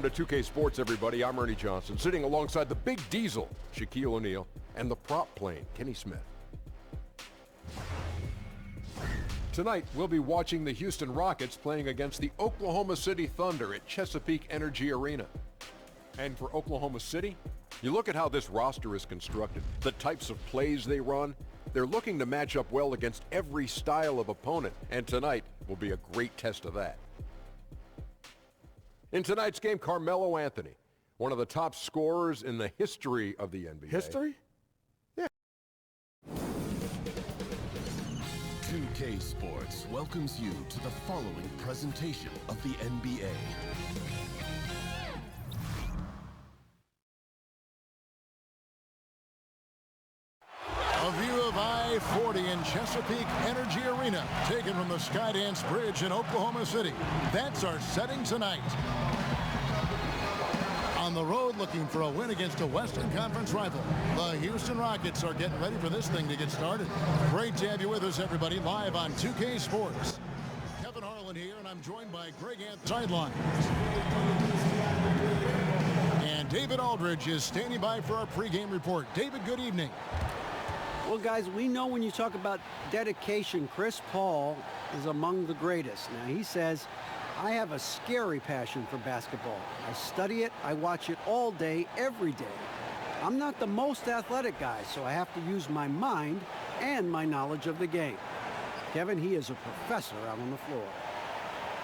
to 2K Sports, everybody. I'm Ernie Johnson, sitting alongside the Big Diesel, Shaquille O'Neal, and the prop plane, Kenny Smith. Tonight, we'll be watching the Houston Rockets playing against the Oklahoma City Thunder at Chesapeake Energy Arena. And for Oklahoma City, you look at how this roster is constructed, the types of plays they run. They're looking to match up well against every style of opponent, and tonight will be a great test of that. In tonight's game, Carmelo Anthony, one of the top scorers in the history of the NBA. History? Yeah. 2K Sports welcomes you to the following presentation of the NBA. A view of I-40 in Chesapeake Energy Arena, taken from the Skydance Bridge in Oklahoma City. That's our setting tonight. On the road, looking for a win against a Western Conference rival. The Houston Rockets are getting ready for this thing to get started. Great to have you with us, everybody, live on 2K Sports. Kevin Harlan here, and I'm joined by Greg Anthony sideline. And David Aldridge is standing by for our pregame report. David, good evening. Well, guys, we know when you talk about dedication, Chris Paul is among the greatest. Now, he says, I have a scary passion for basketball. I study it, I watch it all day, every day. I'm not the most athletic guy, so I have to use my mind and my knowledge of the game. Kevin, he is a professor out on the floor.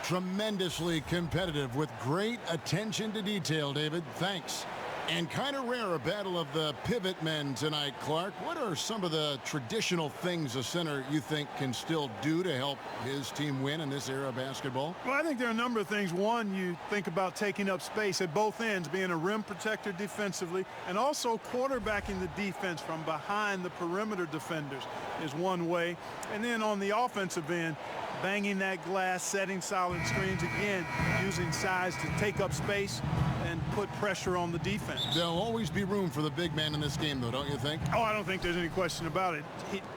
Tremendously competitive with great attention to detail, David. Thanks. And kind of rare, a battle of the pivot men tonight, Clark. What are some of the traditional things a center you think can still do to help his team win in this era of basketball? Well, I think there are a number of things. One, you think about taking up space at both ends, being a rim protector defensively, and also quarterbacking the defense from behind the perimeter defenders is one way. And then on the offensive end, banging that glass, setting solid screens, again, using size to take up space and put pressure on the defense. There'll always be room for the big man in this game, though, don't you think? Oh, I don't think there's any question about it.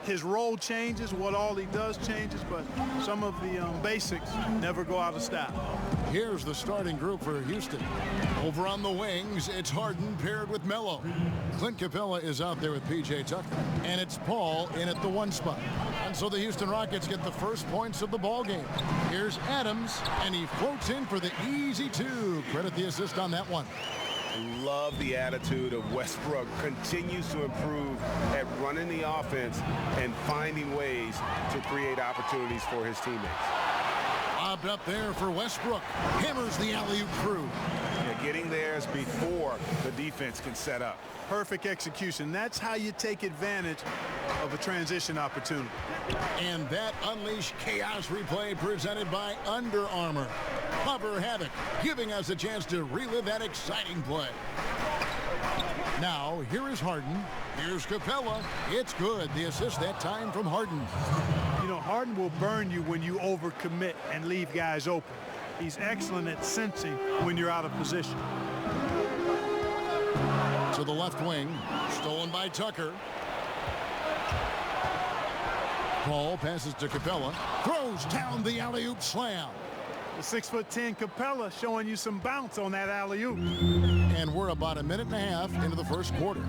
His role changes, what all he does changes, but some of the basics never go out of style. Here's the starting group for Houston. Over on the wings, it's Harden paired with Melo. Clint Capella is out there with P.J. Tucker. And it's Paul in at the one spot. And so the Houston Rockets get the first points of the ball game. Here's Adams, and he floats in for the easy two. Credit the assist on that one. Love the attitude of Westbrook. Continues to improve at running the offense and finding ways to create opportunities for his teammates. Lobbed up there for Westbrook. Hammers the alley-oop through. Yeah, getting there is before the defense can set up. Perfect execution. That's how you take advantage of a transition opportunity. And that unleashed chaos replay presented by Under Armour. Cover Havoc, giving us a chance to relive that exciting play. Now, here is Harden. Here's Capella. It's good. The assist that time from Harden. You know, Harden will burn you when you overcommit and leave guys open. He's excellent at sensing when you're out of position. To the left wing, stolen by Tucker. Paul passes to Capella, throws down the alley-oop slam. The 6'10" Capella showing you some bounce on that alley-oop. And we're about a minute and a half into the first quarter.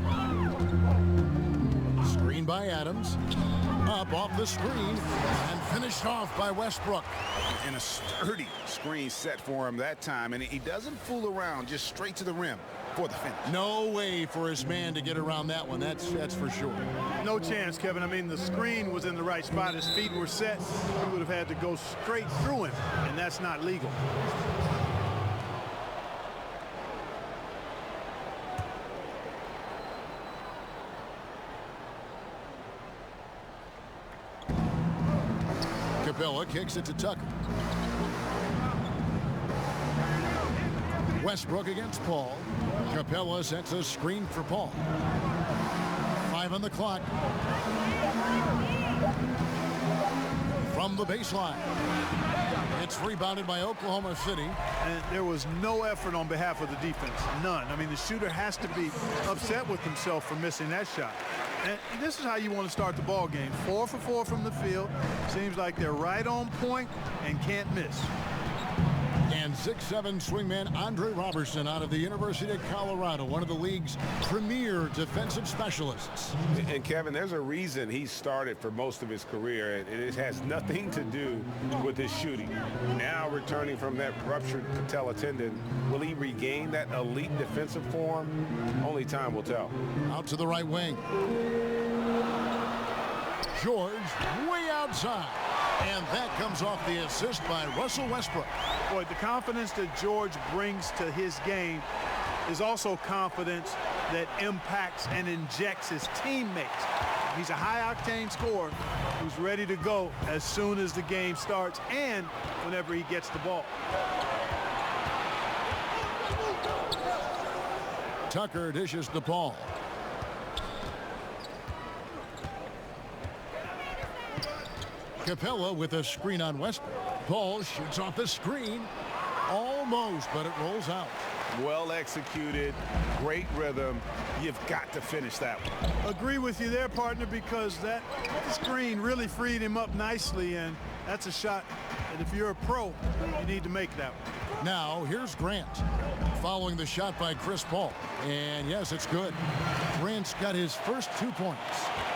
Screen by Adams. Up off the screen and finished off by Westbrook. And a sturdy screen set for him that time, and he doesn't fool around, just straight to the rim for the finish. No way for his man to get around that one. That's for sure. No chance, Kevin. I mean, the screen was in the right spot. His feet were set. He would have had to go straight through him, and that's not legal. Capella kicks it to Tucker. Westbrook against Paul. Capella sets a screen for Paul. 5 on the clock. From the baseline. It's rebounded by Oklahoma City. And there was no effort on behalf of the defense. None. I mean, the shooter has to be upset with himself for missing that shot. And this is how you want to start the ball game. 4 for 4 from the field. Seems like they're right on point and can't miss. And 6'7" swingman Andre Robertson out of the University of Colorado, one of the league's premier defensive specialists. And Kevin, there's a reason he started for most of his career, and it has nothing to do with his shooting. Now returning from that ruptured patella tendon, will he regain that elite defensive form? Only time will tell. Out to the right wing. George way outside. And that comes off the assist by Russell Westbrook. Boy, the confidence that George brings to his game is also confidence that impacts and injects his teammates. He's a high-octane scorer who's ready to go as soon as the game starts and whenever he gets the ball. Tucker dishes the ball. Capella with a screen on Westbrook. Ball shoots off the screen. Almost, but it rolls out. Well executed, great rhythm. You've got to finish that one. Agree with you there, partner, because that screen really freed him up nicely, and that's a shot that if you're a pro, you need to make that one. Now, here's Grant following the shot by Chris Paul. And yes, it's good. Grant's got his first 2 points.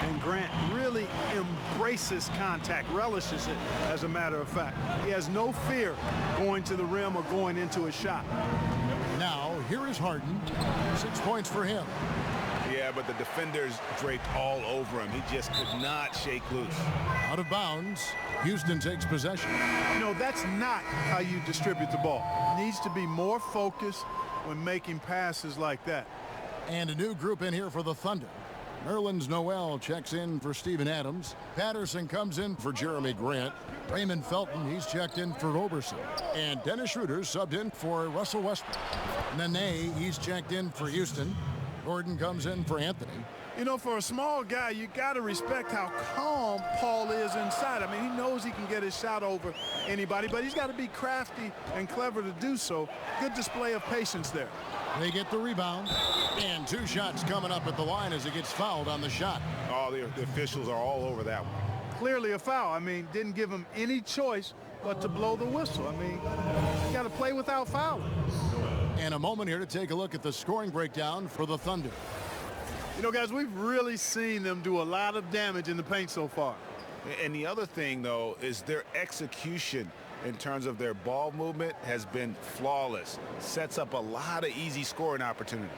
And Grant really embraces contact, relishes it, as a matter of fact. He has no fear going to the rim or going into a shot. Now, here is Harden. 6 points for him. Yeah, but the defenders draped all over him. He just could not shake loose. Out of bounds. Houston takes possession. You know, that's not how you distribute the ball. Needs to be more focused when making passes like that. And a new group in here for the Thunder. Nerlens Noel checks in for Steven Adams. Patterson comes in for Jeremy Grant. Raymond Felton, he's checked in for Roberson. And Dennis Schroeder subbed in for Russell Westbrook. Nene, he's checked in for Houston. Gordon comes in for Anthony. You know, for a small guy, you got to respect how calm Paul is inside. I mean, he knows he can get his shot over anybody, but he's got to be crafty and clever to do so. Good display of patience there. They get the rebound, and 2 shots coming up at the line as it gets fouled on the shot. Oh, the officials are all over that one. Clearly a foul. I mean, didn't give him any choice but to blow the whistle. I mean, you got to play without fouling. And a moment here to take a look at the scoring breakdown for the Thunder. You know, guys, we've really seen them do a lot of damage in the paint so far. And the other thing, though, is their execution in terms of their ball movement has been flawless. Sets up a lot of easy scoring opportunities.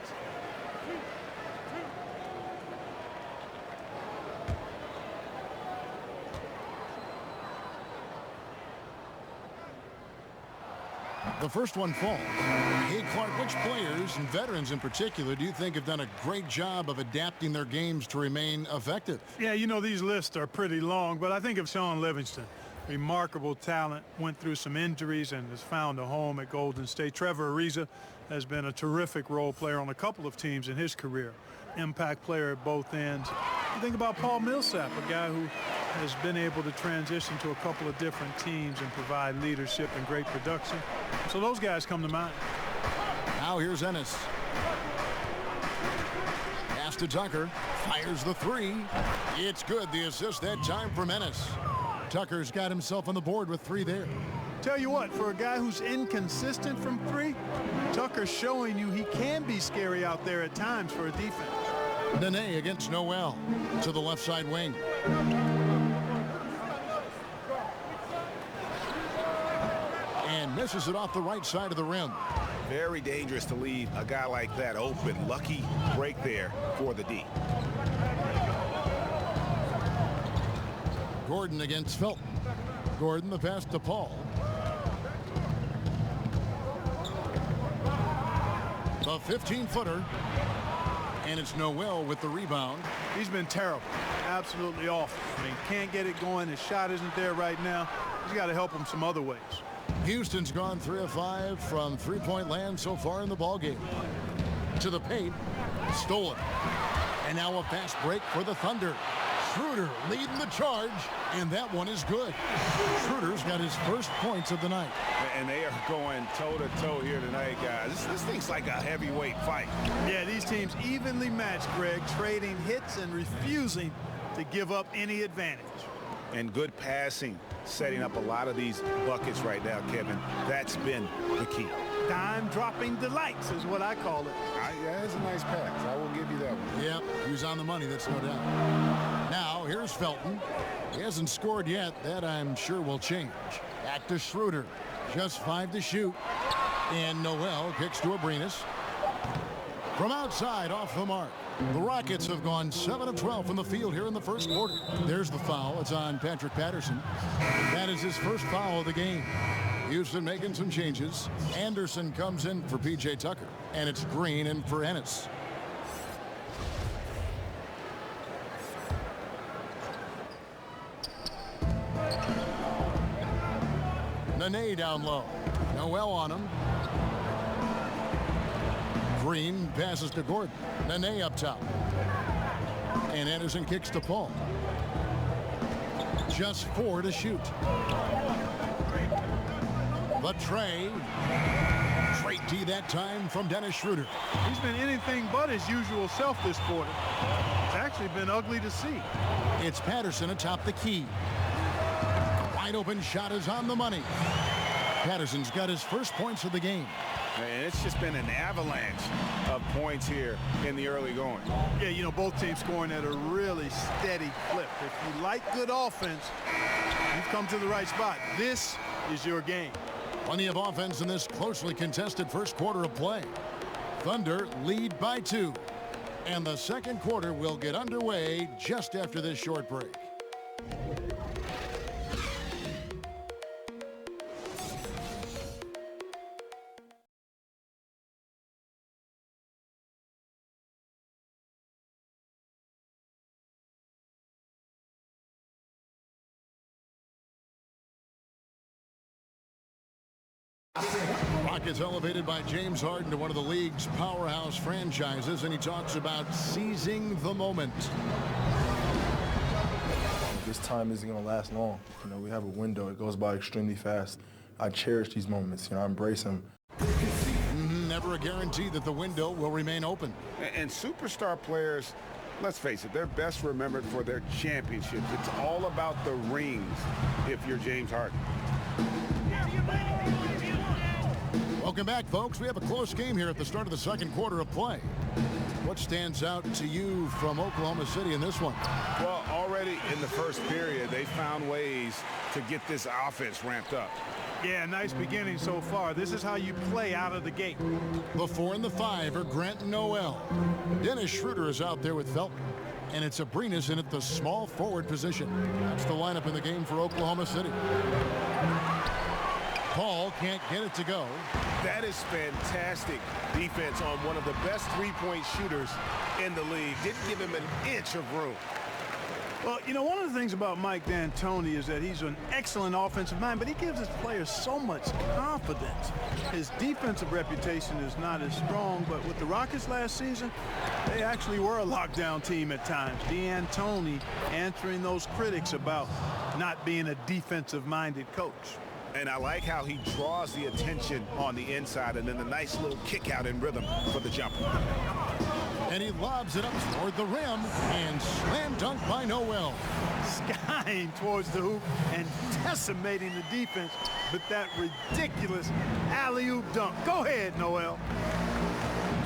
The first one falls. Hey, Clark, which players and veterans in particular do you think have done a great job of adapting their games to remain effective? Yeah, you know, these lists are pretty long, but I think of Sean Livingston. Remarkable talent, went through some injuries and has found a home at Golden State. Trevor Ariza has been a terrific role player on a couple of teams in his career. Impact player at both ends. You think about Paul Millsap, a guy who has been able to transition to a couple of different teams and provide leadership and great production. So those guys come to mind. Now here's Ennis. Pass to Tucker. Fires the 3. It's good. The assist that time from Ennis. Tucker's got himself on the board with 3 there. Tell you what, for a guy who's inconsistent from 3, Tucker's showing you he can be scary out there at times for a defense. Nene against Noel to the left side wing. And misses it off the right side of the rim. Very dangerous to leave a guy like that open. Lucky break there for the D. Gordon against Felton. Gordon the pass to Paul. The 15-footer. And it's Noel with the rebound. He's been terrible. Absolutely awful. I mean, can't get it going. His shot isn't there right now. He's got to help him some other ways. Houston's gone 3 of 5 from three-point land so far in the ballgame. To the paint. Stolen. And now a fast break for the Thunder. Schroeder leading the charge, and that one is good. Schroeder's got his first points of the night. And they are going toe-to-toe here tonight, guys. This thing's like a heavyweight fight. Yeah, these teams evenly matched, Greg, trading hits and refusing to give up any advantage. And good passing setting up a lot of these buckets right now, Kevin. That's been the key. Dime-dropping delights is what I call it. Yeah, that's a nice pass. I will give you that one. Yep, he was on the money, that's no doubt. Now, here's Felton. He hasn't scored yet. That, I'm sure, will change. Back to Schroeder. Just 5 to shoot. And Noel kicks to Abrinas. From outside, off the mark. The Rockets have gone 7 of 12 from the field here in the first quarter. There's the foul. It's on Patrick Patterson. That is his first foul of the game. Houston making some changes. Anderson comes in for P.J. Tucker. And it's Green in for Ennis. Nene down low. Noel on him. Green passes to Gordon. Nene up top. And Anderson kicks to Paul. Just 4 to shoot. But Trey D that time from Dennis Schroeder. He's been anything but his usual self this quarter. It's actually been ugly to see. It's Patterson atop the key. Wide open shot is on the money. Patterson's got his first points of the game. And it's just been an avalanche of points here in the early going. Yeah, you know, both teams scoring at a really steady clip. If you like good offense, you've come to the right spot. This is your game. Plenty of offense in this closely contested first quarter of play. Thunder lead by 2. And the second quarter will get underway just after this short break. Rockets elevated by James Harden to one of the league's powerhouse franchises, and he talks about seizing the moment. This time isn't going to last long. You know, we have a window. It goes by extremely fast. I cherish these moments. You know, I embrace them. Never a guarantee that the window will remain open. And superstar players, let's face it, they're best remembered for their championships. It's all about the rings if you're James Harden. Welcome back, folks. We have a close game here at the start of the second quarter of play. What stands out to you from Oklahoma City in this one? Well, already in the first period, they found ways to get this offense ramped up. Yeah, nice beginning so far. This is how you play out of the gate. The 4 and the 5 are Grant and Noel. Dennis Schroeder is out there with Felton. And it's Abrinas in at the small forward position. That's the lineup in the game for Oklahoma City. Paul can't get it to go. That is fantastic defense on one of the best three-point shooters in the league. Didn't give him an inch of room. Well, you know, one of the things about Mike D'Antoni is that he's an excellent offensive mind, but he gives his players so much confidence. His defensive reputation is not as strong, but with the Rockets last season, they actually were a lockdown team at times. D'Antoni answering those critics about not being a defensive-minded coach. And I like how he draws the attention on the inside and then the nice little kick out in rhythm for the jumper. And he lobs it up toward the rim and slam dunk by Noel. Skying towards the hoop and decimating the defense with that ridiculous alley-oop dunk. Go ahead, Noel.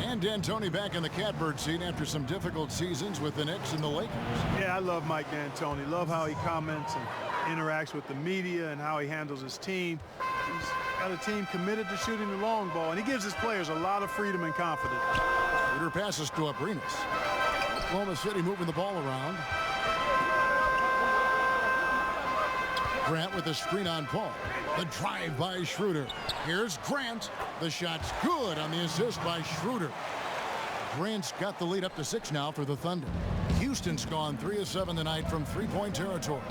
And D'Antoni back in the catbird seat after some difficult seasons with the Knicks and the Lakers. Yeah, I love Mike D'Antoni. Love how he comments and interacts with the media and how he handles his team. He's got a team committed to shooting the long ball, and he gives his players a lot of freedom and confidence. Schroeder passes to Abrinas. Oklahoma City moving the ball around. Grant with the screen on Paul. The drive by Schroeder. Here's Grant. The shot's good on the assist by Schroeder. Grant's got the lead up to 6 now for the Thunder. Houston's gone 3 of 7 tonight from three-point territory.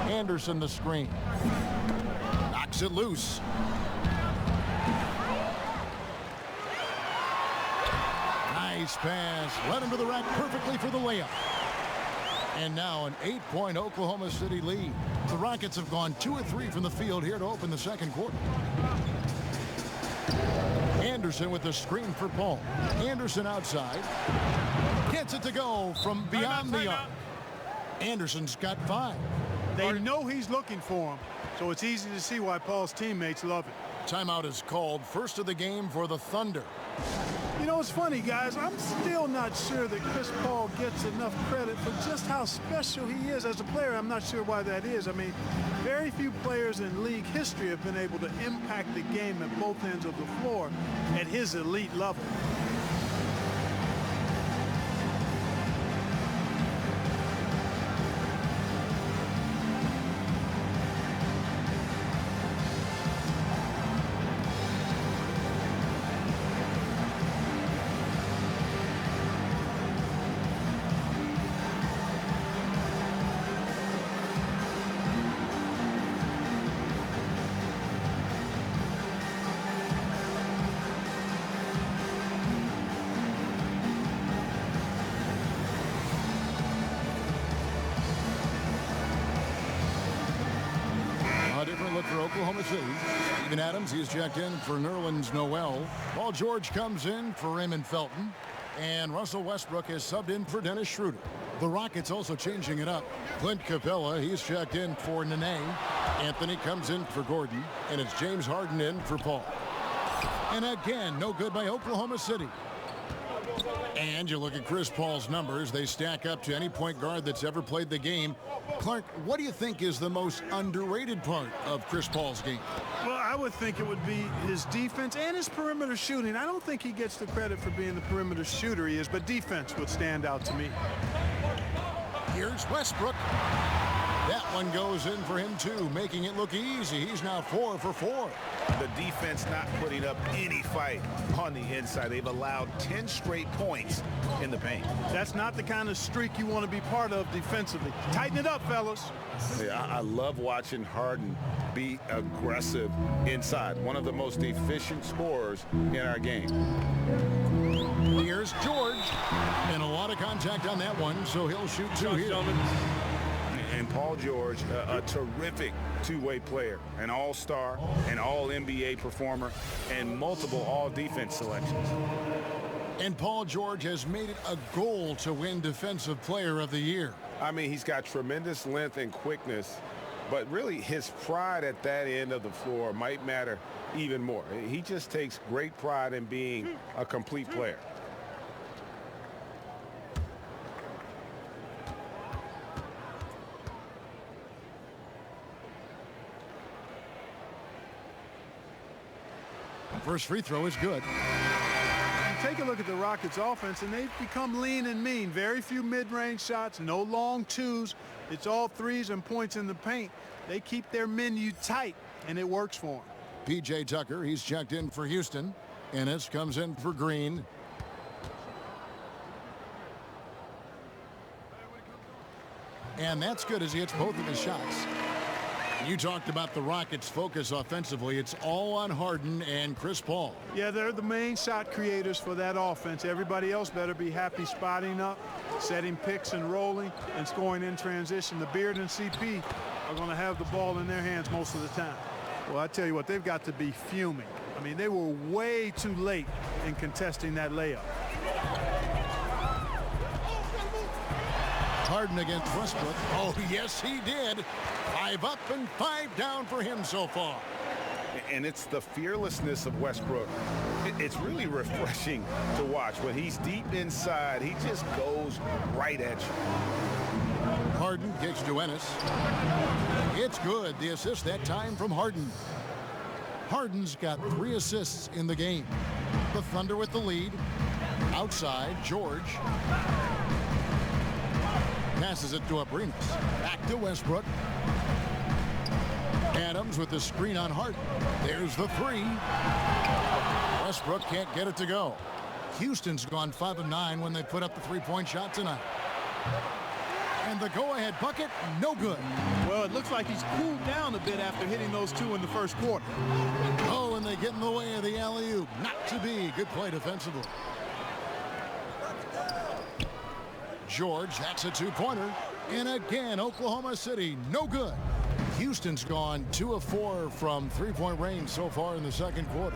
Anderson the screen. Knocks it loose. Nice pass. Led him to the rack perfectly for the layup. And now an 8-point Oklahoma City lead. The Rockets have gone 2 of 3 from the field here to open the second quarter. Anderson with the screen for Paul. Anderson outside. Gets it to go from beyond the arc. Anderson's got 5. They know he's looking for him, so it's easy to see why Paul's teammates love it. Timeout is called. First of the game for the Thunder. You know, it's funny, guys. I'm still not sure that Chris Paul gets enough credit for just how special he is as a player. I'm not sure why that is. I mean, very few players in league history have been able to impact the game at both ends of the floor at his elite level. Look for Oklahoma City. Steven Adams, he's checked in for Nerlens Noel. Paul George comes in for Raymond Felton. And Russell Westbrook is subbed in for Dennis Schroeder. The Rockets also changing it up. Clint Capella, he's checked in for Nene. Anthony comes in for Gordon. And it's James Harden in for Paul. And again, no good by Oklahoma City. And you look at Chris Paul's numbers, they stack up to any point guard that's ever played the game. Clark, what do you think is the most underrated part of Chris Paul's game? Well, I would think it would be his defense and his perimeter shooting. I don't think he gets the credit for being the perimeter shooter he is, but defense would stand out to me. Here's Westbrook. That one goes in for him too, making it look easy. He's now 4 for 4. The defense not putting up any fight on the inside. They've allowed 10 straight points in the paint. That's not the kind of streak you want to be part of defensively. Tighten it up, fellas. Yeah, I love watching Harden be aggressive inside. One of the most efficient scorers in our game. Here's George. And a lot of contact on that one, so he'll shoot 2 here. And Paul George, a terrific two-way player, an all-star, an all-NBA performer, and multiple all-defense selections. And Paul George has made it a goal to win Defensive Player of the Year. I mean, he's got tremendous length and quickness, but really his pride at that end of the floor might matter even more. He just takes great pride in being a complete player. First free throw is good. Take a look at the Rockets offense, and they've become lean and mean. Very few mid-range shots, no long twos. It's all threes and points in the paint. They keep their menu tight, and it works for them. P.J. Tucker, he's checked in for Houston. Ennis comes in for Green. And that's good as he hits both of his shots. You talked about the Rockets' focus offensively. It's all on Harden and Chris Paul. Yeah, they're the main shot creators for that offense. Everybody else better be happy spotting up, setting picks and rolling, and scoring in transition. The Beard and CP are going to have the ball in their hands most of the time. Well, I tell you what, they've got to be fuming. I mean, they were way too late in contesting that layup. Harden against Westbrook. Oh, yes, he did. 5 up and 5 down for him so far. And it's the fearlessness of Westbrook. It's really refreshing to watch. When he's deep inside, he just goes right at you. Harden kicks to Ennis. It's good. The assist that time from Harden. Harden's got 3 assists in the game. The Thunder with the lead. Outside, George. Passes it to Abrinas. Back to Westbrook. Adams with the screen on Harden. There's the 3. Westbrook can't get it to go. Houston's gone 5 of 9 when they put up the 3-point shot tonight. And the go-ahead bucket, no good. Well, it looks like he's cooled down a bit after hitting those 2 in the first quarter. Oh, and they get in the way of the alley-oop. Not to be. Good play defensively. George, that's a 2-pointer. And again, Oklahoma City, no good. Houston's gone 2 of 4 from 3-point range so far in the second quarter.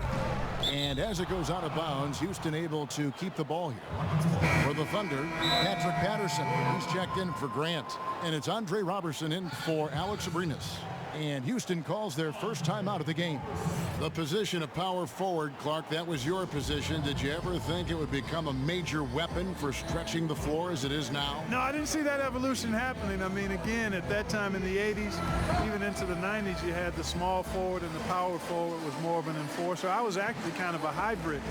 And as it goes out of bounds, Houston able to keep the ball here. For the Thunder, Patrick Patterson, he's checked in for Grant. And it's Andre Robertson in for Alex Abrinas. And Houston calls their first time out of the game. The position of power forward, Clark, that was your position. Did you ever think it would become a major weapon for stretching the floor as it is now? No, I didn't see that evolution happening. I mean, again, at that time in the 80s, even into the 90s, you had the small forward and the power forward was more of an enforcer. I was actually kind of a hybrid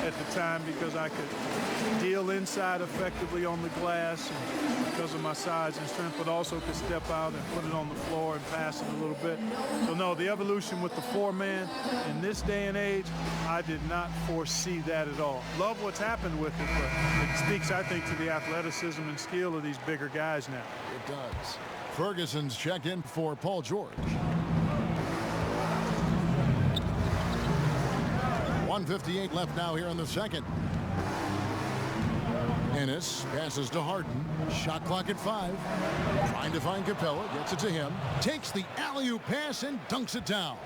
at the time because I could deal inside effectively on the glass and because of my size and strength, but also could step out and put it on the floor and pass it a little bit. So no, the evolution with the four-man in this day and age, I did not foresee that at all. Love what's happened with it, but it speaks, I think, to the athleticism and skill of these bigger guys now. It does. Ferguson's check in for Paul George. 1:58 left now here in the second. Ennis passes to Harden. Shot clock at 5. Trying to find Capella. Gets it to him. Takes the alley-oop pass and dunks it down.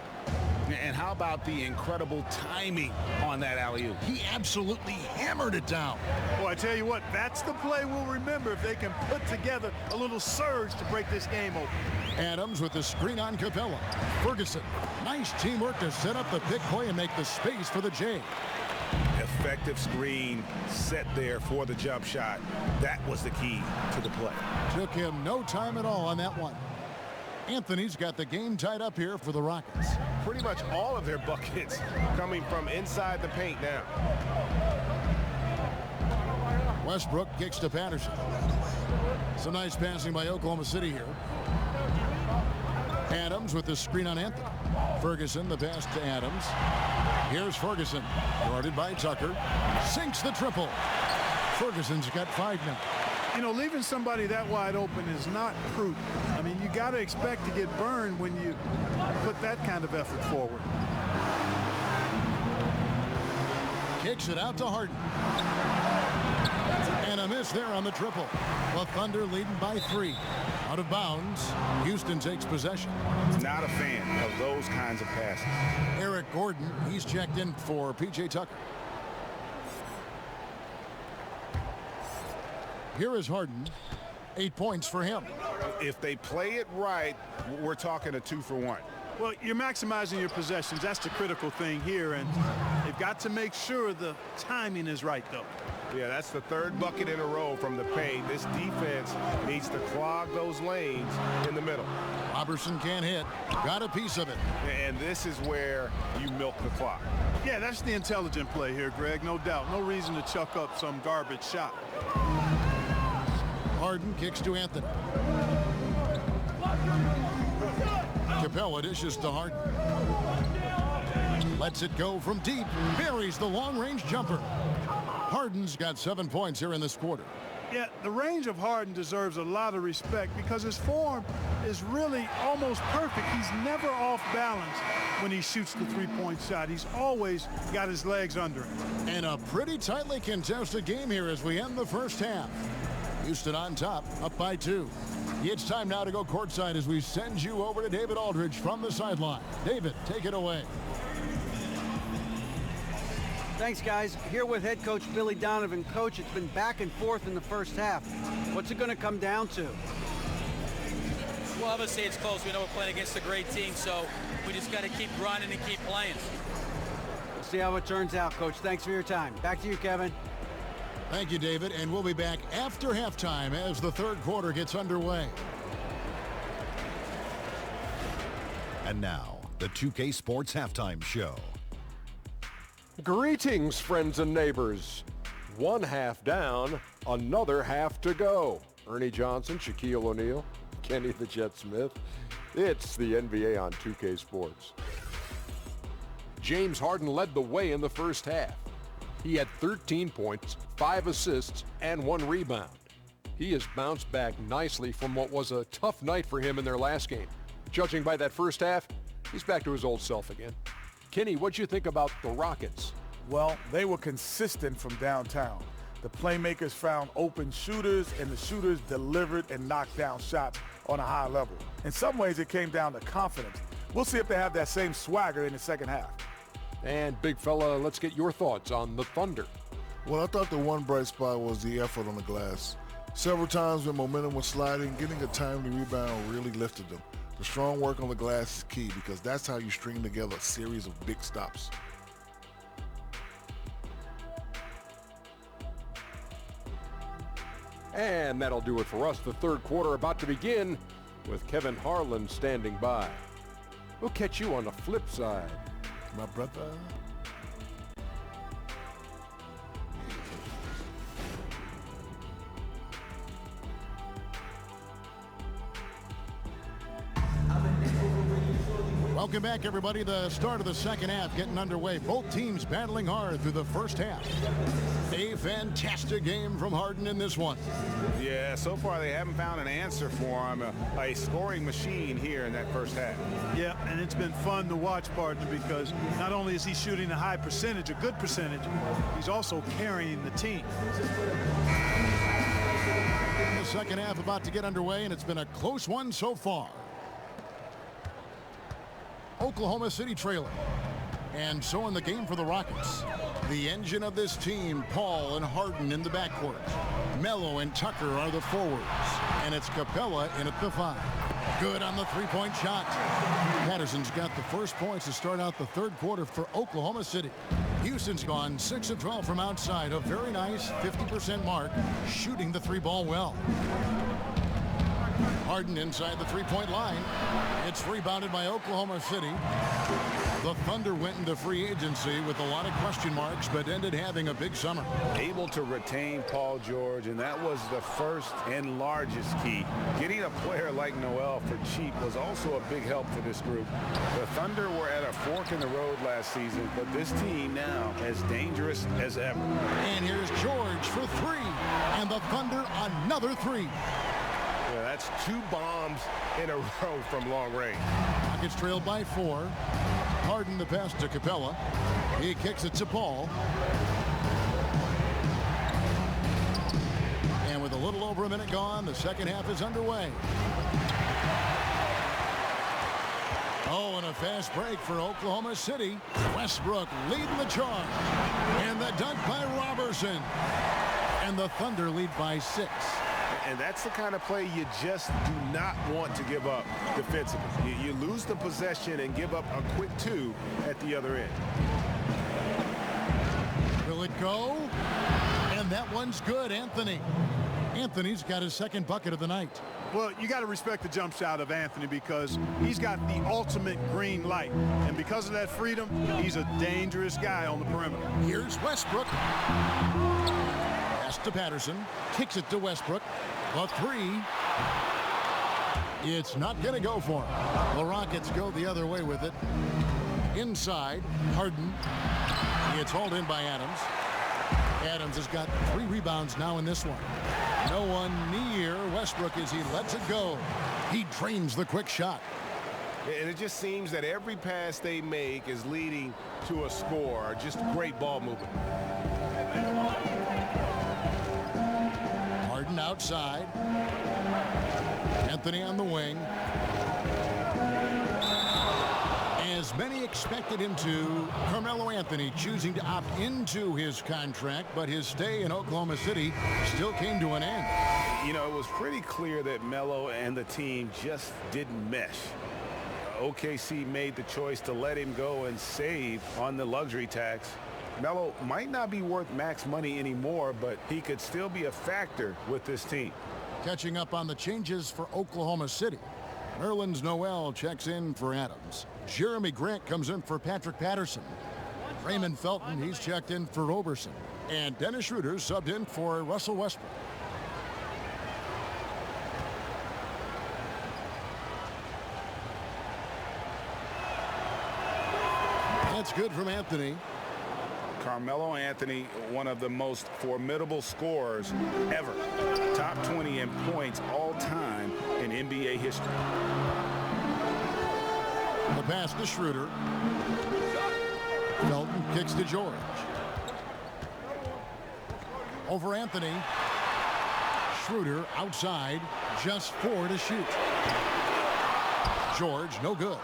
And how about the incredible timing on that alley-oop? He absolutely hammered it down. Well, I tell you what, that's the play we'll remember if they can put together a little surge to break this game open. Adams with the screen on Capella. Ferguson. Nice teamwork to set up the pick play and make the space for the J. Effective screen set there for the jump shot. That was the key to the play. Took him no time at all on that one. Anthony's got the game tied up here for the Rockets. Pretty much all of their buckets coming from inside the paint now. Westbrook kicks to Patterson. Some nice passing by Oklahoma City here. Adams with the screen on Anthony. Ferguson, the pass to Adams. Here's Ferguson, guarded by Tucker. Sinks the triple. Ferguson's got 5 now. You know, leaving somebody that wide open is not prudent. I mean, you got to expect to get burned when you put that kind of effort forward. Kicks it out to Harden. And a miss there on the triple. The Thunder leading by 3. Out of bounds. Houston takes possession. Not a fan of those kinds of passes. Eric Gordon, he's checked in for P.J. Tucker. Here is Harden. 8 points for him. If they play it right, we're talking a 2-for-1. Well, you're maximizing your possessions. That's the critical thing here, and they've got to make sure the timing is right, though. Yeah, that's the 3rd bucket in a row from the paint. This defense needs to clog those lanes in the middle. Robertson can't hit. Got a piece of it. And this is where you milk the clock. Yeah, that's the intelligent play here, Greg, no doubt. No reason to chuck up some garbage shot. Harden kicks to Anthony. Capella dishes to Harden. Lets it go from deep. Buries the long-range jumper. Harden's got 7 points here in this quarter. Yeah, the range of Harden deserves a lot of respect because his form is really almost perfect. He's never off balance when he shoots the three-point shot. He's always got his legs under him. And a pretty tightly contested game here as we end the first half. Houston on top, up by 2. It's time now to go courtside as we send you over to David Aldridge from the sideline. David, take it away. Thanks, guys. Here with head coach Billy Donovan. Coach, it's been back and forth in the first half. What's it going to come down to? Well, obviously it's close. We know we're playing against a great team, so we just got to keep grinding and keep playing. We'll see how it turns out, Coach. Thanks for your time. Back to you, Kevin. Thank you, David, and we'll be back after halftime as the 3rd quarter gets underway. And now, the 2K Sports Halftime Show. Greetings, friends and neighbors. 1 half down, another half to go. Ernie Johnson, Shaquille O'Neal, Kenny the Jet Smith. It's the NBA on 2K Sports. James Harden led the way in the first half. He had 13 points, 5 assists, and 1 rebound. He has bounced back nicely from what was a tough night for him in their last game. Judging by that first half, he's back to his old self again. Kenny, what'd you think about the Rockets? Well, they were consistent from downtown. The playmakers found open shooters, and the shooters delivered and knocked down shots on a high level. In some ways, it came down to confidence. We'll see if they have that same swagger in the second half. And big fella, let's get your thoughts on the Thunder. Well, I thought the one bright spot was the effort on the glass. Several times when momentum was sliding, getting a timely rebound really lifted them. The strong work on the glass is key because that's how you string together a series of big stops. And that'll do it for us. The third quarter about to begin with Kevin Harlan standing by. We'll catch you on the flip side, my brother. Welcome back, everybody. The start of the second half getting underway. Both teams battling hard through the first half. A fantastic game from Harden in this one. Yeah, so far they haven't found an answer for him. A scoring machine here in that first half. Yeah, and it's been fun to watch, partner, because not only is he shooting a high percentage, a good percentage, he's also carrying the team. The second half about to get underway, and it's been a close one so far. Oklahoma City trailing. And so in the game for the Rockets, the engine of this team, Paul and Harden in the backcourt. Melo and Tucker are the forwards. And it's Capella in at the 5. Good on the three-point shot. Patterson's got the first points to start out the third quarter for Oklahoma City. Houston's gone 6 of 12 from outside. A very nice 50% mark, shooting the 3-ball well. Harden inside the three-point line. It's rebounded by Oklahoma City. The Thunder went into free agency with a lot of question marks, but ended having a big summer. Able to retain Paul George, and that was the first and largest key. Getting a player like Noel for cheap was also a big help for this group. The Thunder were at a fork in the road last season, but this team now as dangerous as ever. And here's George for 3, and the Thunder another 3. Yeah, that's 2 bombs in a row from long range. Rockets trailed by 4. Harden the pass to Capella. He kicks it to Paul. And with a little over a minute gone, the second half is underway. Oh, and a fast break for Oklahoma City. Westbrook leading the charge. And the dunk by Robertson. And the Thunder lead by 6. And that's the kind of play you just do not want to give up defensively. You lose the possession and give up a quick 2 at the other end. Will it go? And that one's good, Anthony. Anthony's got his second bucket of the night. Well, you got to respect the jump shot of Anthony because he's got the ultimate green light. And because of that freedom, he's a dangerous guy on the perimeter. Here's Westbrook. Pass to Patterson. Kicks it to Westbrook. The 3. It's not going to go for him. The Rockets go the other way with it. Inside, Harden. It's hauled in by Adams. Adams has got 3 rebounds now in this one. No one near Westbrook as he lets it go. He drains the quick shot. And it just seems that every pass they make is leading to a score. Just great ball movement. Harden outside. Anthony on the wing. As many expected him to, Carmelo Anthony choosing to opt into his contract, but his stay in Oklahoma City still came to an end. You know, it was pretty clear that Melo and the team just didn't mesh. OKC made the choice to let him go and save on the luxury tax. Melo might not be worth max money anymore, but he could still be a factor with this team. Catching up on the changes for Oklahoma City. Nerlens Noel checks in for Adams. Jeremy Grant comes in for Patrick Patterson. Raymond Felton, he's checked in for Roberson. And Dennis Schroeder subbed in for Russell Westbrook. That's good from Anthony. Carmelo Anthony, one of the most formidable scorers ever. Top 20 in points all time in NBA history. The pass to Schroeder. Felton kicks to George. Over Anthony. Schroeder outside, just 4 to shoot. George, no good.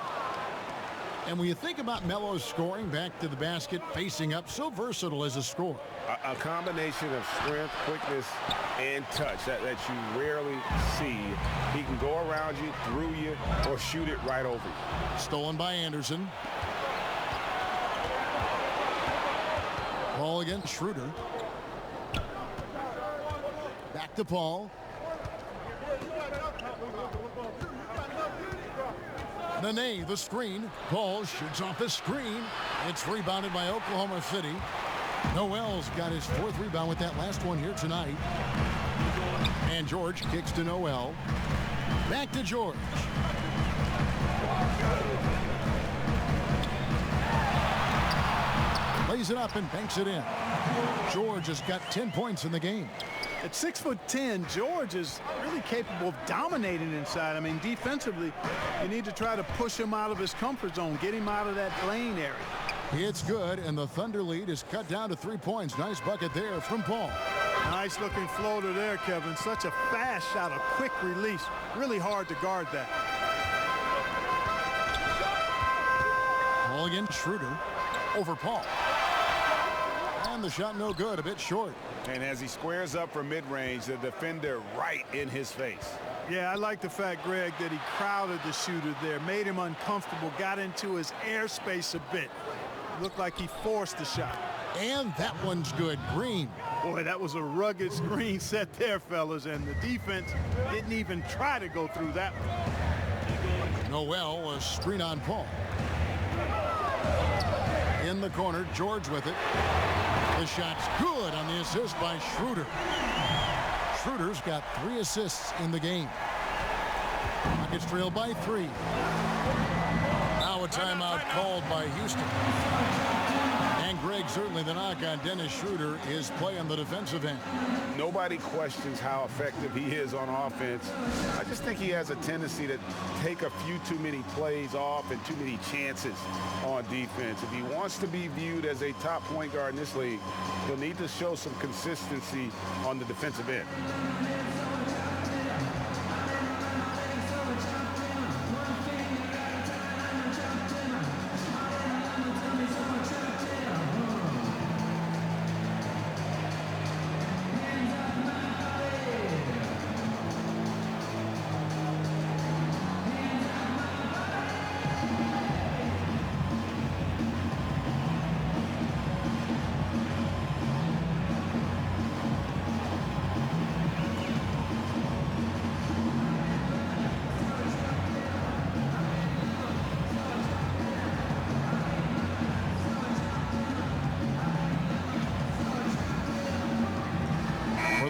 And when you think about Melo's scoring back to the basket, facing up, so versatile as a scorer. A combination of strength, quickness, and touch that you rarely see. He can go around you, through you, or shoot it right over you. Stolen by Anderson. Ball against Schroeder. Back to Paul. Nene, the screen. Paul shoots off the screen. It's rebounded by Oklahoma City. Noel's got his 4th rebound with that last one here tonight. And George kicks to Noel. Back to George. Lays it up and banks it in. George has got 10 points in the game. At 6'10", George is really capable of dominating inside. I mean, defensively, you need to try to push him out of his comfort zone, get him out of that lane area. It's good, and the Thunder lead is cut down to 3 points. Nice bucket there from Paul. Nice looking floater there, Kevin. Such a fast shot, a quick release. Really hard to guard that. Ball against Schroeder. Over Paul. And the shot no good, a bit short. And as he squares up for mid-range, the defender right in his face. Yeah, I like the fact, Greg, that he crowded the shooter there, made him uncomfortable, got into his airspace a bit. Looked like he forced the shot. And that one's good. Green. Boy, that was a rugged screen set there, fellas, and the defense didn't even try to go through that one. Noel, a screen on Paul. In the corner, George with it. The shot's good on the assist by Schroeder. Schroeder's got 3 assists in the game. Rockets trail by 3. Now a timeout called by Houston. And Greg, certainly the knock on Dennis Schroeder is play on the defensive end. Nobody questions how effective he is on offense. I just think he has a tendency to take a few too many plays off and too many chances on defense. If he wants to be viewed as a top point guard in this league, he'll need to show some consistency on the defensive end.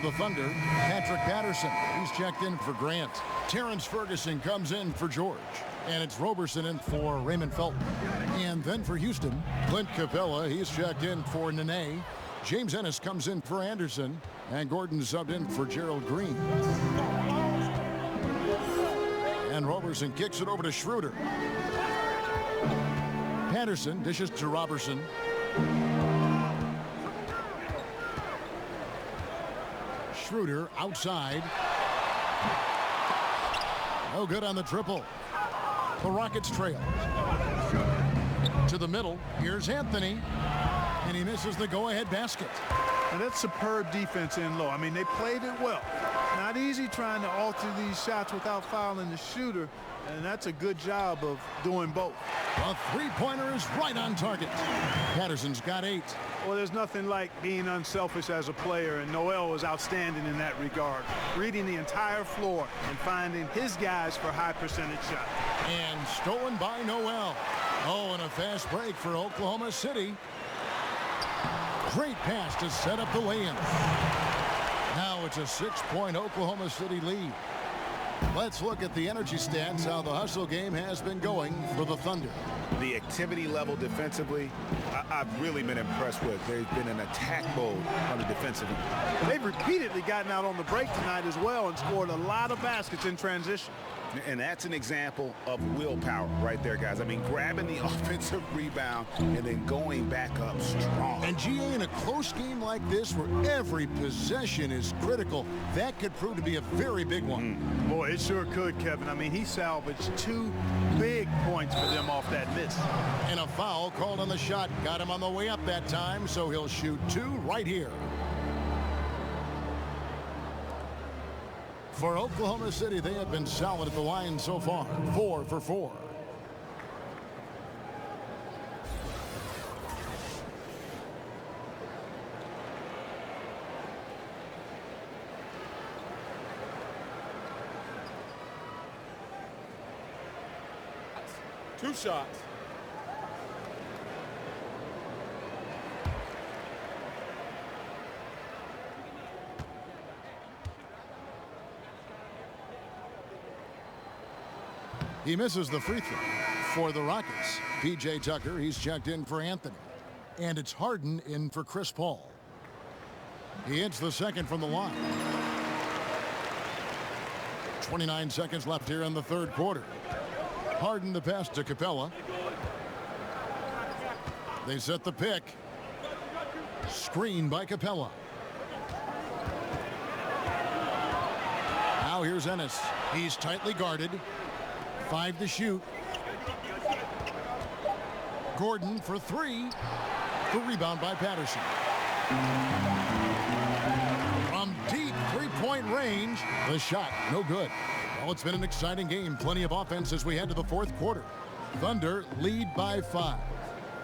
The Thunder, Patrick Patterson. He's checked in for Grant. Terrence Ferguson comes in for George. And it's Roberson in for Raymond Felton. And then for Houston, Clint Capella. He's checked in for Nene. James Ennis comes in for Anderson. And Gordon subbed in for Gerald Green. And Roberson kicks it over to Schroeder. Patterson dishes to Roberson. Schroeder outside. No good on the triple. The Rockets trail. To the middle. Here's Anthony. And he misses the go-ahead basket. And that's superb defense in low. I mean, they played it well. Not easy trying to alter these shots without fouling the shooter. And that's a good job of doing both. A three-pointer is right on target. Patterson's got 8. Well, there's nothing like being unselfish as a player, and Noel was outstanding in that regard. Reading the entire floor and finding his guys for high percentage shots. And stolen by Noel. Oh, and a fast break for Oklahoma City. Great pass to set up the lay-in. Now it's a 6-point Oklahoma City lead. Let's look at the energy stats, how the hustle game has been going for the Thunder. The activity level defensively, I've really been impressed with. There's been an attack mode on the defensive end. They've repeatedly gotten out on the break tonight as well and scored a lot of baskets in transition. And that's an example of willpower right there, guys. I mean, grabbing the offensive rebound and then going back up strong. And GA, in a close game like this where every possession is critical, that could prove to be a very big one. Boy, it sure could, Kevin. I mean, he salvaged 2 big points for them off that miss. And a foul called on the shot. Got him on the way up that time, so he'll shoot 2 right here. For Oklahoma City, they have been solid at the line so far. 4 for 4. Two shots. He misses the free throw for the Rockets. P.J. Tucker, he's checked in for Anthony. And it's Harden in for Chris Paul. He hits the second from the line. 29 seconds left here in the third quarter. Harden the pass to Capella. They set the pick. Screen by Capella. Now here's Ennis. He's tightly guarded. 5 to shoot. Gordon for 3. The rebound by Patterson. From deep three-point range, the shot no good. Well, it's been an exciting game. Plenty of offense as we head to the fourth quarter. Thunder lead by 5.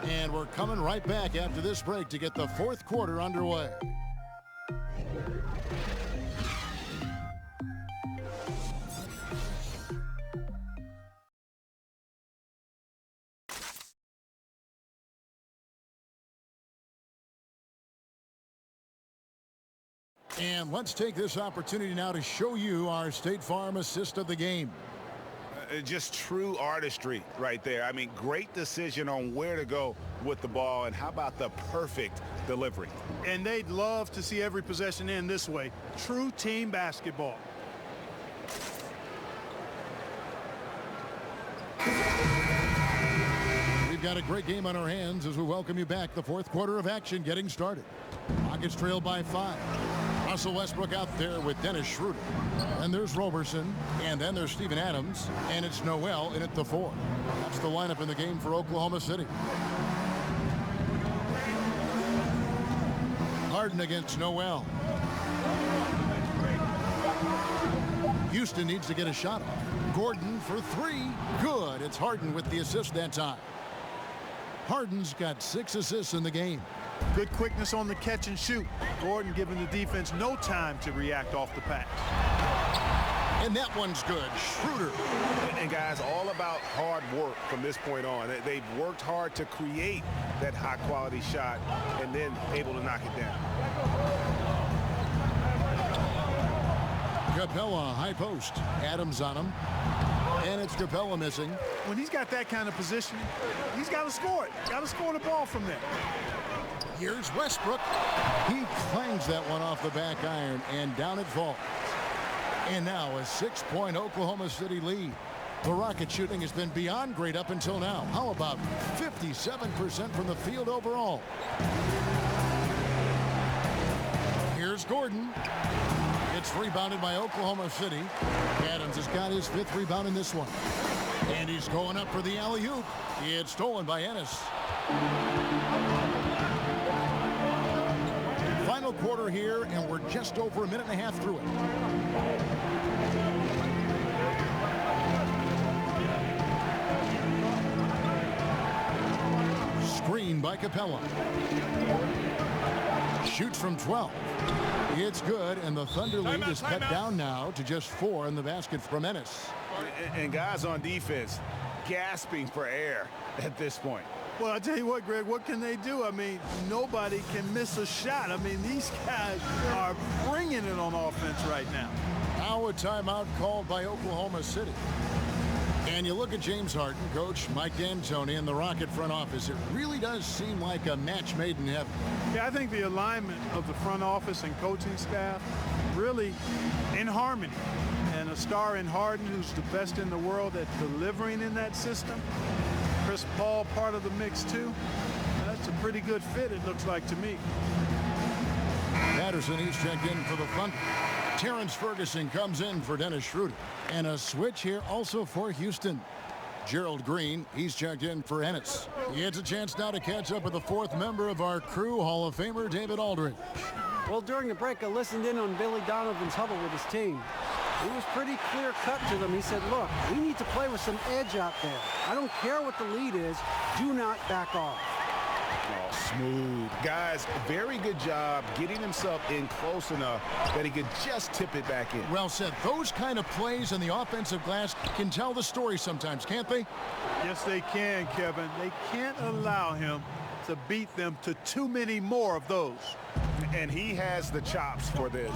And we're coming right back after this break to get the fourth quarter underway. And let's take this opportunity now to show you our State Farm assist of the game. Just true artistry right there. I mean, great decision on where to go with the ball, and how about the perfect delivery? And they'd love to see every possession end this way. True team basketball. We've got a great game on our hands as we welcome you back. The fourth quarter of action getting started. Rockets trail by 5. Russell Westbrook out there with Dennis Schroeder. And there's Roberson. And then there's Steven Adams. And it's Noel in at the 4. That's the lineup in the game for Oklahoma City. Harden against Noel. Houston needs to get a shot off. Gordon for 3. Good. It's Harden with the assist that time. Harden's got 6 assists in the game. Good quickness on the catch and shoot. Gordon giving the defense no time to react off the pass. And that one's good. Schroeder. And guys, all about hard work from this point on. They've worked hard to create that high quality shot and then able to knock it down. Capella high post. Adams on him. And it's Capella missing. When he's got that kind of position, he's got to score it. Got to score the ball from there. Here's Westbrook. He clangs that one off the back iron, and down it falls. And now a 6-point Oklahoma City lead. The Rocket shooting has been beyond great up until now. How about 57% from the field overall? Here's Gordon. It's rebounded by Oklahoma City. Adams has got his 5th rebound in this one. And he's going up for the alley-oop. It's stolen by Ennis. Final quarter here, and we're just over a minute and a half through it. Screen by Capella. Shoots from 12. It's good, and the Thunder lead is cut down now to just 4 in the basket from Ennis. And guys on defense gasping for air at this point. Well, I tell you what, Greg, what can they do? I mean, nobody can miss a shot. I mean, these guys are bringing it on offense right now. Now a timeout called by Oklahoma City. And you look at James Harden, Coach Mike D'Antoni, and the Rocket front office. It really does seem like a match made in heaven. Yeah, I think the alignment of the front office and coaching staff really in harmony. And a star in Harden who's the best in the world at delivering in that system. Chris Paul part of the mix too. That's a pretty good fit, it looks like to me. Patterson, he's checked in for the Thunder. Terrence Ferguson comes in for Dennis Schroeder. And a switch here also for Houston. Gerald Green, he's checked in for Ennis. He gets a chance now to catch up with the fourth member of our crew, Hall of Famer David Aldridge. Well, during the break, I listened in on Billy Donovan's huddle with his team. He was pretty clear-cut to them. He said, look, we need to play with some edge out there. I don't care what the lead is. Do not back off. Oh, smooth. Guys, very good job getting himself in close enough that he could just tip it back in. Well said. Those kind of plays on the offensive glass can tell the story sometimes, can't they? Yes, they can, Kevin. They can't allow him to beat them to too many more of those. And he has the chops for this,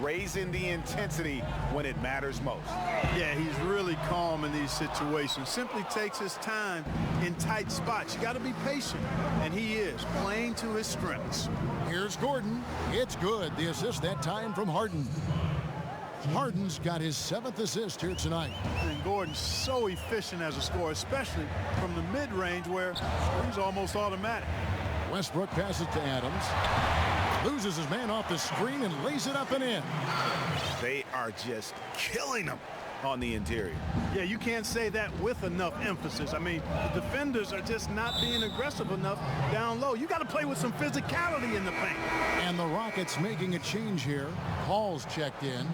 raising the intensity when it matters most. Yeah, he's really calm in these situations. Simply takes his time in tight spots. You got to be patient, and he is playing to his strengths. Here's Gordon. It's good. The assist that time from Harden. Harden's got his 7th assist here tonight. And Gordon's so efficient as a scorer, especially from the mid-range where he's almost automatic. Westbrook passes to Adams. Loses his man off the screen and lays it up and in. They are just killing him on the interior. Yeah, you can't say that with enough emphasis. I mean, the defenders are just not being aggressive enough down low. You got to play with some physicality in the paint. And the Rockets making a change here. Hall's checked in.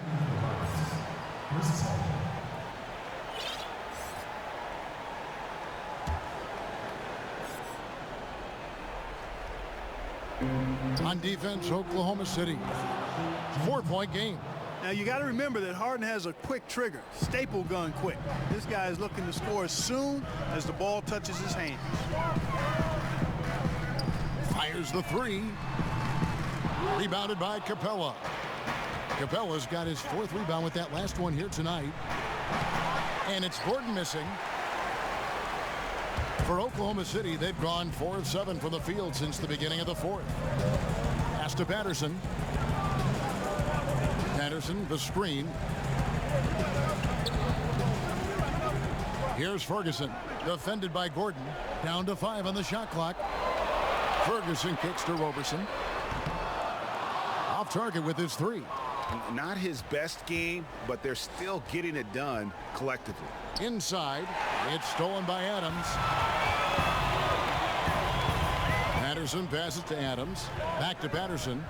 On defense, Oklahoma City. 4-point game. Now, you got to remember that Harden has a quick trigger, staple gun quick. This guy is looking to score as soon as the ball touches his hand. Fires the three. Rebounded by Capella. Capella's got his 4th rebound with that last one here tonight. And it's Gordon missing. For Oklahoma City, they've gone 4 of 7 from the field since the beginning of the 4th. Pass to Patterson. Patterson, the screen. Here's Ferguson, defended by Gordon. Down to 5 on the shot clock. Ferguson kicks to Roberson. Off target with his 3. Not his best game, but they're still getting it done collectively. Inside, it's stolen by Adams. Patterson passes to Adams. Back to Patterson.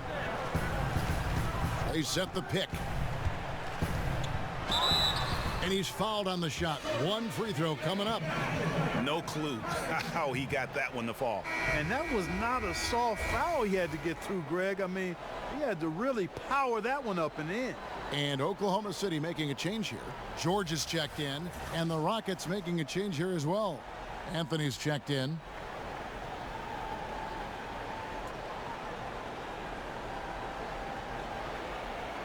They set the pick. And he's fouled on the shot. 1 free throw coming up. No clue how he got that one to fall. And that was not a soft foul he had to get through, Greg. I mean, he had to really power that one up and in. And Oklahoma City making a change here. George is checked in, and the Rockets making a change here as well. Anthony's checked in.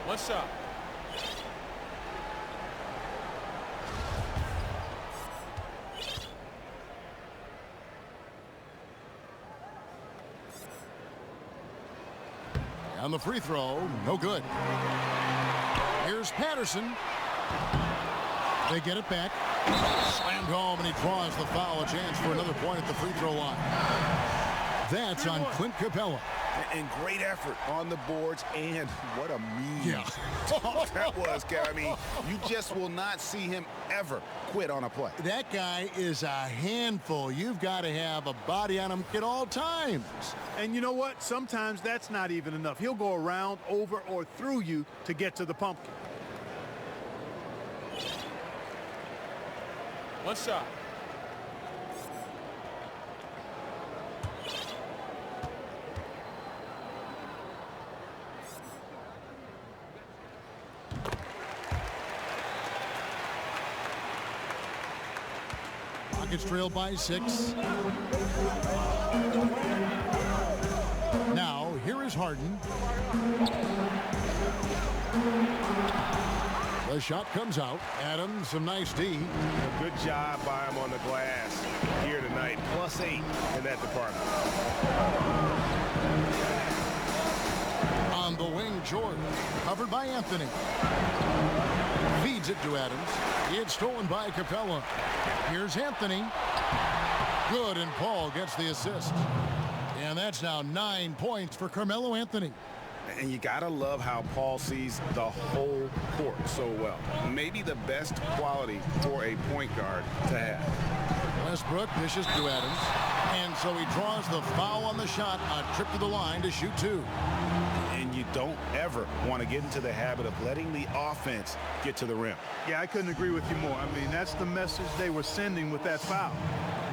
One shot. On the free throw, no good. Here's Patterson. They get it back. Slammed home, and he draws the foul. A chance for another point at the free throw line. That's on Clint Capella. And great effort on the boards, and what a mean talk that was, Kev. I mean, you just will not see him ever quit on a play. That guy is a handful. You've got to have a body on him at all times. And you know what? Sometimes that's not even enough. He'll go around, over, or through you to get to the pumpkin. One shot. Rockets trail by 6. Now, here is Harden. The shot comes out. Adams, some nice D. Good job by him on the glass here tonight. +8 in that department. On the wing, George. Covered by Anthony. Feeds it to Adams. It's stolen by Capella. Here's Anthony. Good, and Paul gets the assist. And that's now 9 points for Carmelo Anthony. And you gotta love how Paul sees the whole court so well. Maybe the best quality for a point guard to have. Westbrook dishes to Adams. And so he draws the foul on the shot, a trip to the line to shoot 2. And you don't ever want to get into the habit of letting the offense get to the rim. Yeah, I couldn't agree with you more. I mean, that's the message they were sending with that foul.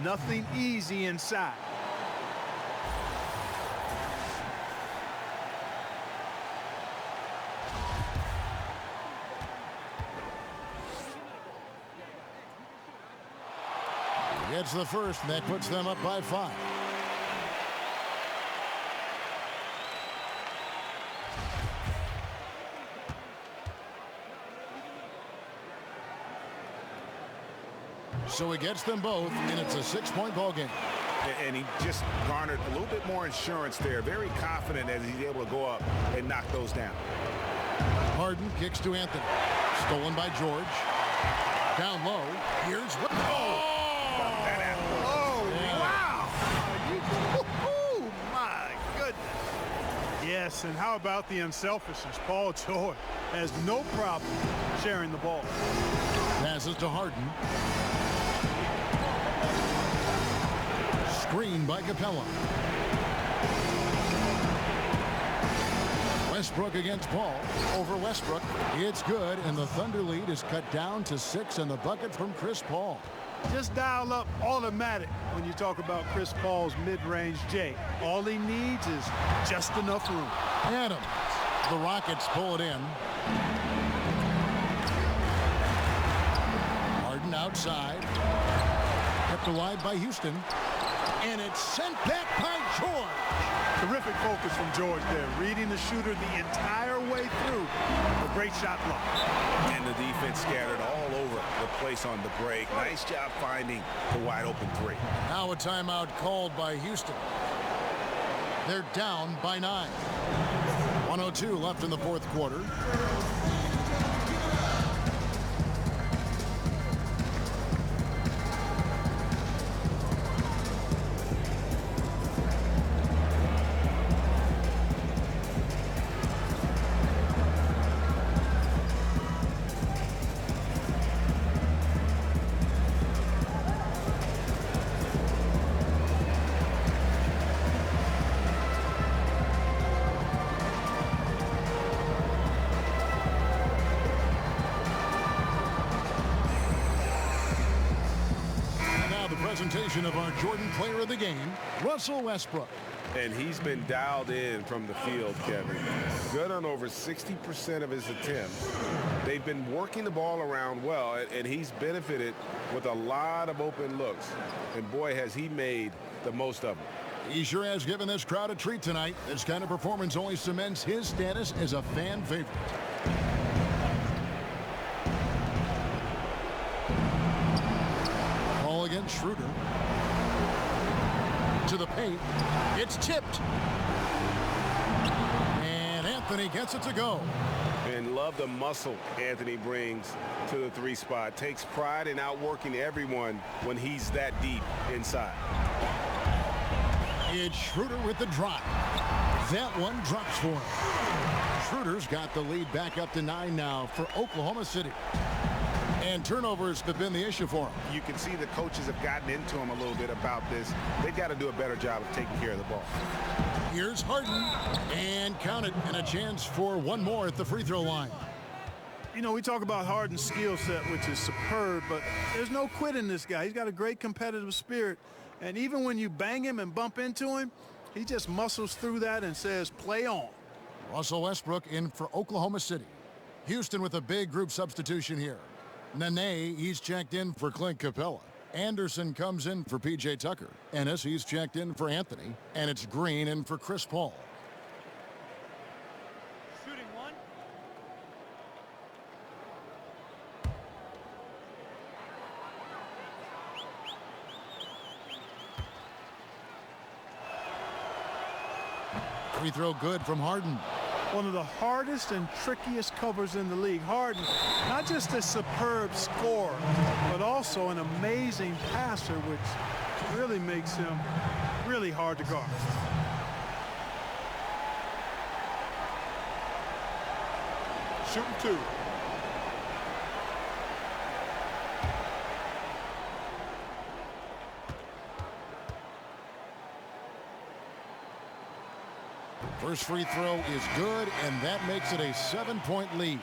Nothing easy inside. Gets the first, and that puts them up by 5. So he gets them both, and it's a 6-point ball game. And he just garnered a little bit more insurance there. Very confident as he's able to go up and knock those down. Harden kicks to Anthony. Stolen by George. Down low. Here's what. Oh! My goodness. Yes, and how about the unselfishness? Paul George has no problem sharing the ball. Passes to Harden. Screen by Capella. Westbrook against Paul. Over Westbrook. It's good, and the Thunder lead is cut down to 6, and the bucket from Chris Paul. Just dial up automatic when you talk about Chris Paul's mid-range J. All he needs is just enough room. Adams. The Rockets pull it in. Harden outside. Kept alive by Houston. And it's sent back by George. Terrific focus from George there, reading the shooter the entire way through. A great shot block. And the defense scattered all over the place on the break. Nice job finding the wide open 3. Now a timeout called by Houston. They're down by 9. 1:02 left in the fourth quarter. Presentation of our Jordan Player of the Game, Russell Westbrook. And he's been dialed in from the field, Kevin. Good on over 60% of his attempts. They've been working the ball around well, and he's benefited with a lot of open looks. And boy, has he made the most of them. He sure has given this crowd a treat tonight. This kind of performance only cements his status as a fan favorite. Against Schroeder. To the paint. It's tipped. And Anthony gets it to go. And love the muscle Anthony brings to the 3 spot. Takes pride in outworking everyone when he's that deep inside. It's Schroeder with the drop. That one drops for him. Schroeder's got the lead back up to 9 now for Oklahoma City. And turnovers have been the issue for him. You can see the coaches have gotten into him a little bit about this. They've got to do a better job of taking care of the ball. Here's Harden. And count it. And a chance for one more at the free throw line. You know, we talk about Harden's skill set, which is superb, but there's no quit in this guy. He's got a great competitive spirit. And even when you bang him and bump into him, he just muscles through that and says, play on. Russell Westbrook in for Oklahoma City. Houston with a big group substitution here. Nene, he's checked in for Clint Capella. Anderson comes in for P.J. Tucker. Ennis, he's checked in for Anthony. And it's Green in for Chris Paul. Shooting one. Free throw good from Harden. one of the hardest and trickiest covers in the league. Harden, not just a superb scorer, but also an amazing passer, which really makes him really hard to guard. Shooting 2. First free throw is good, and that makes it a 7-point lead.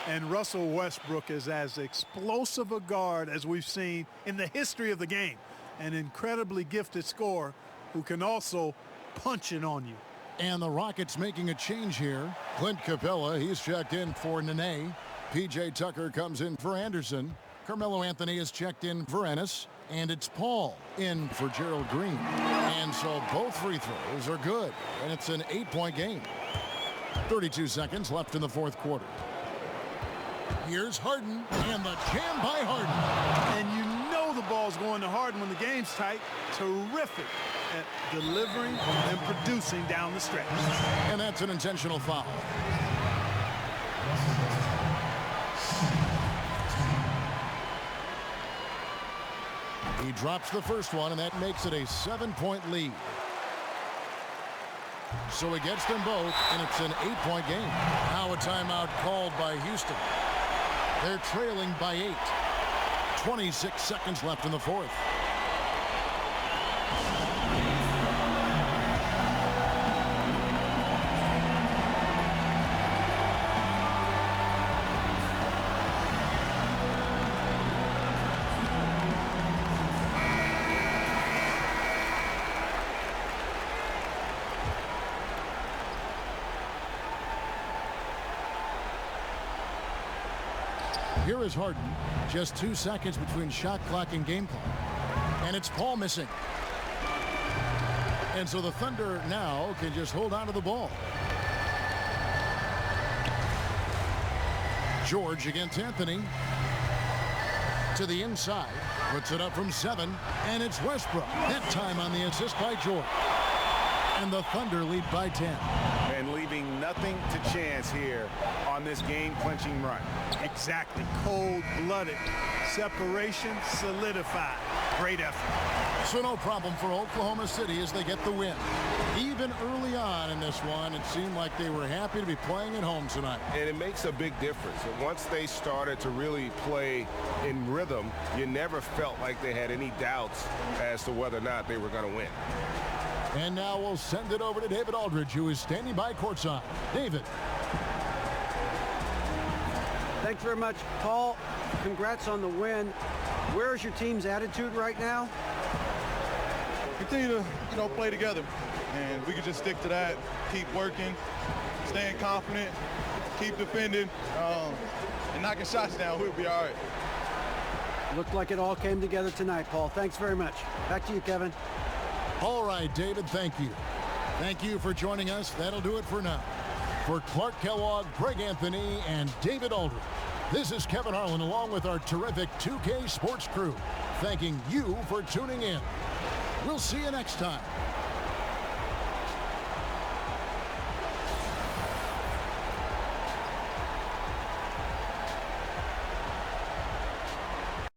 And Russell Westbrook is as explosive a guard as we've seen in the history of the game. An incredibly gifted scorer who can also punch it on you. And the Rockets making a change here. Clint Capella, he's checked in for Nene. P.J. Tucker comes in for Anderson. Carmelo Anthony is checked in for Ennis. And it's Paul in for Gerald Green. And so both free throws are good. And it's an 8-point game. 32 seconds left in the fourth quarter. Here's Harden, and the jam by Harden. And you know the ball's going to Harden when the game's tight. Terrific at delivering and producing down the stretch. And that's an intentional foul. He drops the first one, and that makes it a 7-point lead. So he gets them both, and it's an 8-point game. Now a timeout called by Houston. They're trailing by 8. 26 seconds left in the fourth. Here is Harden. Just 2 seconds between shot clock and game clock. And it's Paul missing. And so the Thunder now can just hold on to the ball. George against Anthony. To the inside. Puts it up from 7. And it's Westbrook. That time on the assist by George. And the Thunder lead by 10. And leaving nothing to chance here on this game-clinching run. Exactly. Cold-blooded. Separation solidified. Great effort. So no problem for Oklahoma City as they get the win. Even early on in this one, it seemed like they were happy to be playing at home tonight. And it makes a big difference. Once they started to really play in rhythm, you never felt like they had any doubts as to whether or not they were going to win. And now we'll send it over to David Aldridge, who is standing by courtside. David. Thanks very much, Paul. Congrats on the win. Where's your team's attitude right now? Continue to, play together. And we can just stick to that, keep working, staying confident, keep defending, and knocking shots down. We'll be all right. Looked like it all came together tonight, Paul. Thanks very much. Back to you, Kevin. All right, David, thank you. Thank you for joining us. That'll do it for now. For Clark Kellogg, Greg Anthony, and David Aldridge, this is Kevin Harlan along with our terrific 2K Sports crew, thanking you for tuning in. We'll see you next time